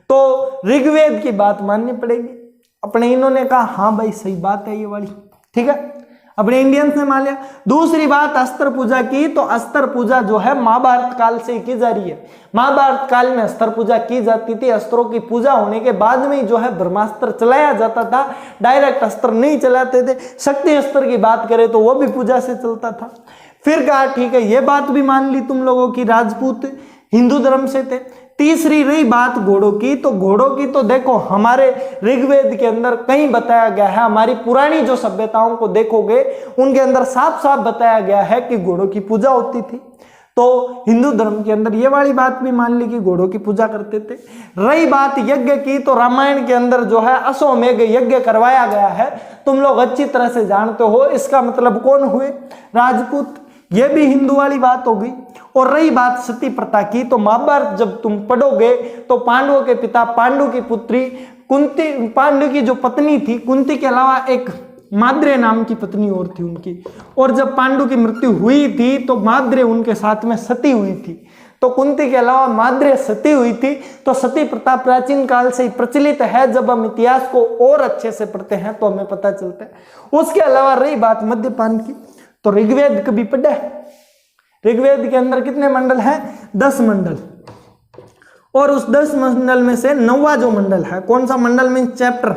तो ऋग्वेद की बात माननी पड़ेगी। अपने इन्होंने कहा हाँ भाई सही बात है ये वाली, ठीक है, अपने इंडियंस ने मान लिया। दूसरी बात अस्त्र पूजा की, तो अस्त्र पूजा जो है महाभारत काल से की जा रही है। महाभारत काल में अस्त्र पूजा की जाती थी, अस्त्रों की पूजा होने के बाद में ही जो है ब्रह्मास्त्र चलाया जाता था, डायरेक्ट अस्त्र नहीं चलाते थे। शक्ति अस्त्र की बात करें तो वो भी पूजा से चलता था। फिर कहा ठीक है ये बात भी मान ली तुम लोगों की, राजपूत हिंदू धर्म से थे। तीसरी रही बात घोड़ों की, तो घोड़ों की तो देखो हमारे ऋग्वेद के अंदर कहीं बताया गया है, हमारी पुरानी जो सभ्यताओं को देखोगे उनके अंदर साफ साफ बताया गया है कि घोड़ों की पूजा होती थी। तो हिंदू धर्म के अंदर ये वाली बात भी मान ली कि घोड़ों की पूजा करते थे। रही बात यज्ञ की, तो रामायण के अंदर जो है अश्वमेध यज्ञ करवाया गया है, तुम लोग अच्छी तरह से जानते हो। इसका मतलब कौन हुए, राजपूत। ये भी हिंदू वाली बात हो गई। और रही बात सती प्रथा की, तो महाभारत जब तुम पढ़ोगे तो पांडवों के पिता पांडु की पुत्री कुंती, पांडु की जो पत्नी थी कुंती के अलावा एक माद्रे नाम की पत्नी और थी उनकी, और जब पांडु की मृत्यु हुई थी तो माद्रे उनके साथ में सती हुई थी। तो कुंती के अलावा माद्रे सती हुई थी। तो सती प्रथा प्राचीन काल से ही प्रचलित है। जब हम इतिहास को और अच्छे से पढ़ते हैं तो हमें पता चलता है। उसके अलावा रही बात मद्यपान की, तो ऋग्वेद कभी पढ़ा है? ऋग्वेद के अंदर कितने मंडल हैं? 10 मंडल। और उस 10 मंडल में से 9वां जो मंडल है, कौन सा मंडल में चैप्टर,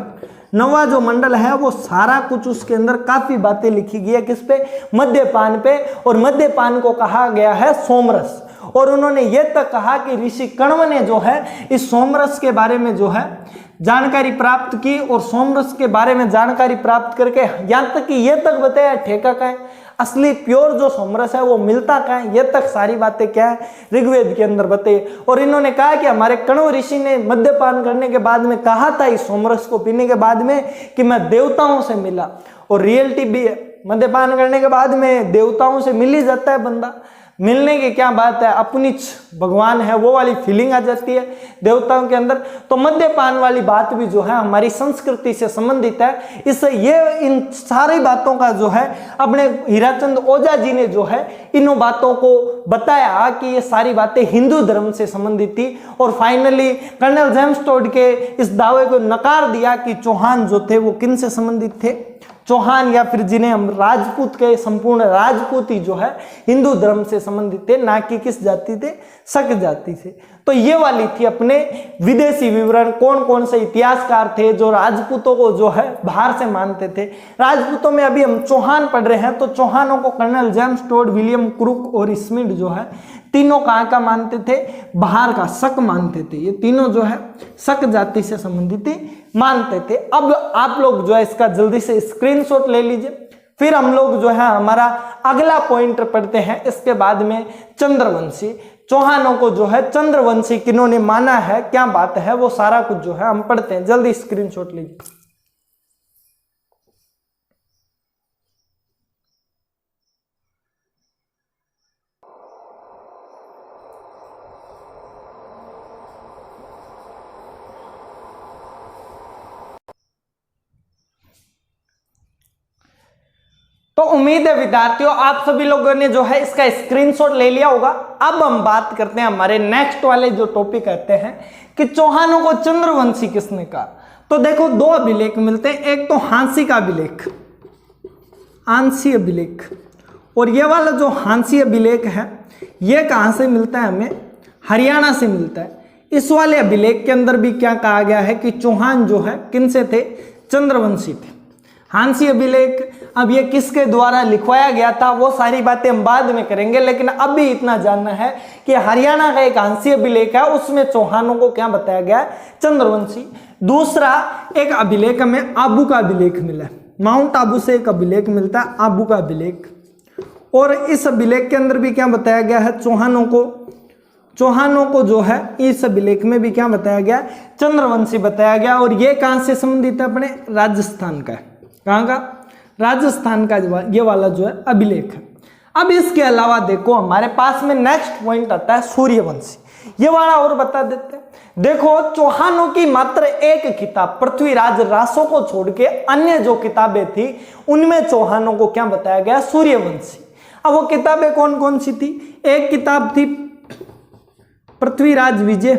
9वां जो मंडल है वो सारा कुछ उसके अंदर काफी बातें लिखी गई है। किस पे? मद्यपान पे। और मद्यपान को कहा गया है सोमरस। और उन्होंने ये तक कहा कि ऋषि कण्व ने जो है इस सोमरस के बारे में जो है जानकारी प्राप्त की, और सोमरस के बारे में जानकारी प्राप्त करके यहाँ तक कि ये तक बताया ठेका का है, असली प्योर जो सोमरस है वो मिलता कहाँ है, ये तक सारी बातें क्या है ऋग्वेद के अंदर बताई। और इन्होंने कहा कि हमारे कण्व ऋषि ने मद्यपान करने के बाद में कहा था इस सोमरस को पीने के बाद में कि मैं देवताओं से मिला। और रियलिटी भी है, मद्यपान करने के बाद में देवताओं से मिल ही जाता है बंदा। मिलने की क्या बात है, अपनी भगवान है वो वाली फीलिंग आ जाती है देवताओं के अंदर। तो मद्यपान वाली बात भी जो है हमारी संस्कृति से संबंधित है। इससे ये इन सारी बातों का जो है अपने हीराचंद ओझा जी ने जो है इन बातों को बताया कि ये सारी बातें हिंदू धर्म से संबंधित थी। और फाइनली कर्नल जेम्स टोड के इस दावे को नकार दिया कि चौहान जो थे वो किन से संबंधित थे, चौहान या फिर जिन्हें हम राजपूत के, संपूर्ण राजपूत ही जो है हिंदू धर्म से संबंधित थे, ना कि किस जाति थे, शक जाति से। तो ये वाली थी अपने विदेशी विवरण, कौन कौन से इतिहासकार थे जो राजपूतों को जो है बाहर से मानते थे। राजपूतों में अभी हम चौहान पढ़ रहे हैं, तो चौहानों को colonel James Tod, William Crooke और स्मिथ जो है तीनों कहाँ का मानते थे, बाहर का, शक मानते थे। ये तीनों जो है शक जाति से संबंधित मानते थे। अब आप लोग जो है इसका जल्दी से स्क्रीनशॉट ले लीजिए, फिर हम लोग जो है हमारा अगला पॉइंट पढ़ते हैं। इसके बाद में चंद्रवंशी, चौहानों को जो है चंद्रवंशी किन्होंने माना है, क्या बात है, वो सारा कुछ जो है हम पढ़ते हैं। जल्दी स्क्रीनशॉट लीजिए। तो उम्मीद है विद्यार्थियों आप सभी लोगों ने जो है इसका स्क्रीनशॉट ले लिया होगा। अब हम बात करते हैं हमारे नेक्स्ट वाले जो टॉपिक कहते हैं कि चौहानों को चंद्रवंशी किसने कहा। तो देखो 2 अभिलेख मिलते हैं, एक तो हांसी का अभिलेख, आंसी अभिलेख, और ये वाला जो हांसी अभिलेख है ये कहां से मिलता है, हमें हरियाणा से मिलता है। इस वाले अभिलेख के अंदर भी क्या कहा गया है कि चौहान जो है किन से थे, चंद्रवंशी थे। हांसी अभिलेख, अब ये किसके द्वारा लिखवाया गया था वो सारी बातें हम बाद में करेंगे, लेकिन अब भी इतना जानना है कि हरियाणा का एक हांसी अभिलेख है, उसमें चौहानों को क्या बताया गया है, चंद्रवंशी। दूसरा एक अभिलेख में आबू का अभिलेख मिला है, माउंट आबू से एक अभिलेख मिलता है, आबू का अभिलेख। और इस अभिलेख के अंदर भी क्या बताया गया है, चौहानों को चौहानों को जो है इस अभिलेख में भी क्या बताया गया, चंद्रवंशी बताया गया। और ये कहां से संबंधित है, अपने राजस्थान का है। कहां का, राजस्थान का ये वाला जो है अभिलेख है। अब इसके अलावा देखो हमारे पास में नेक्स्ट पॉइंट आता है सूर्यवंशी, ये वाला और बता देते हैं। देखो चौहानों की मात्र एक किताब पृथ्वीराज रासो को छोड़ के अन्य जो किताबें थी उनमें चौहानों को क्या बताया गया, सूर्यवंशी। अब वो किताबें कौन कौन सी थी, एक किताब थी पृथ्वीराज विजय,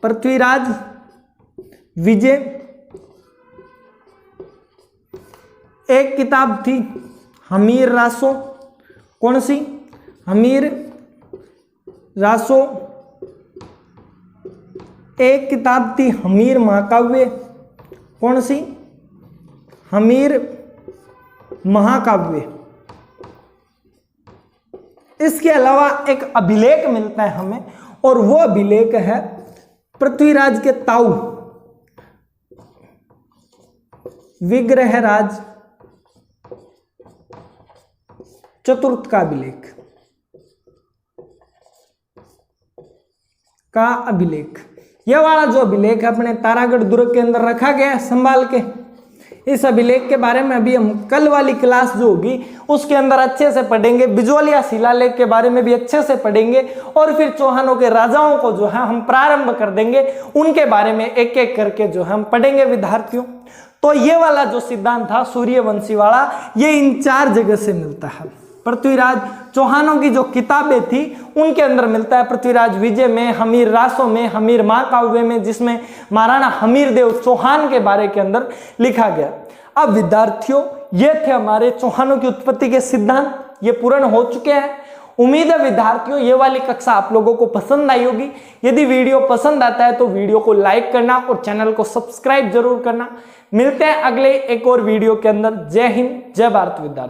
पृथ्वीराज विजय, एक किताब थी हमीर रासो, कौन सी, हमीर रासो, एक किताब थी हमीर महाकाव्य, कौन सी, हमीर महाकाव्य। इसके अलावा एक अभिलेख मिलता है हमें और वो अभिलेख है पृथ्वीराज के ताऊ विग्रहराज चतुर्थ का अभिलेख, का अभिलेख। यह वाला जो अभिलेख है अपने तारागढ़ दुर्ग के अंदर रखा गया है संभाल के। इस अभिलेख के बारे में अभी हम कल वाली क्लास जो होगी उसके अंदर अच्छे से पढ़ेंगे, बिजोलिया शिलालेख के बारे में भी अच्छे से पढ़ेंगे और फिर चौहानों के राजाओं को जो है हम प्रारंभ कर देंगे, उनके बारे में एक एक करके जो हम पढ़ेंगे विद्यार्थियों। तो ये वाला जो सिद्धांत था सूर्यवंशी वाला, ये इन 4 जगह से मिलता है। पृथ्वीराज चौहानों की जो किताबें थी उनके अंदर मिलता है, पृथ्वीराज विजय में, हमीर रासो में, हमीर महाकाव्य में, जिसमें महाराणा हमीर देव चौहान के बारे के अंदर लिखा गया। अब विद्यार्थियों ये थे हमारे चौहानों की उत्पत्ति के सिद्धांत, ये पूर्ण हो चुके हैं। उम्मीद है विद्यार्थियों ये वाली कक्षा आप लोगों को पसंद आई होगी। यदि वीडियो पसंद आता है तो वीडियो को लाइक करना और चैनल को सब्सक्राइब जरूर करना। मिलते हैं अगले एक और वीडियो के अंदर। जय हिंद, जय भारत विद्यार्थी।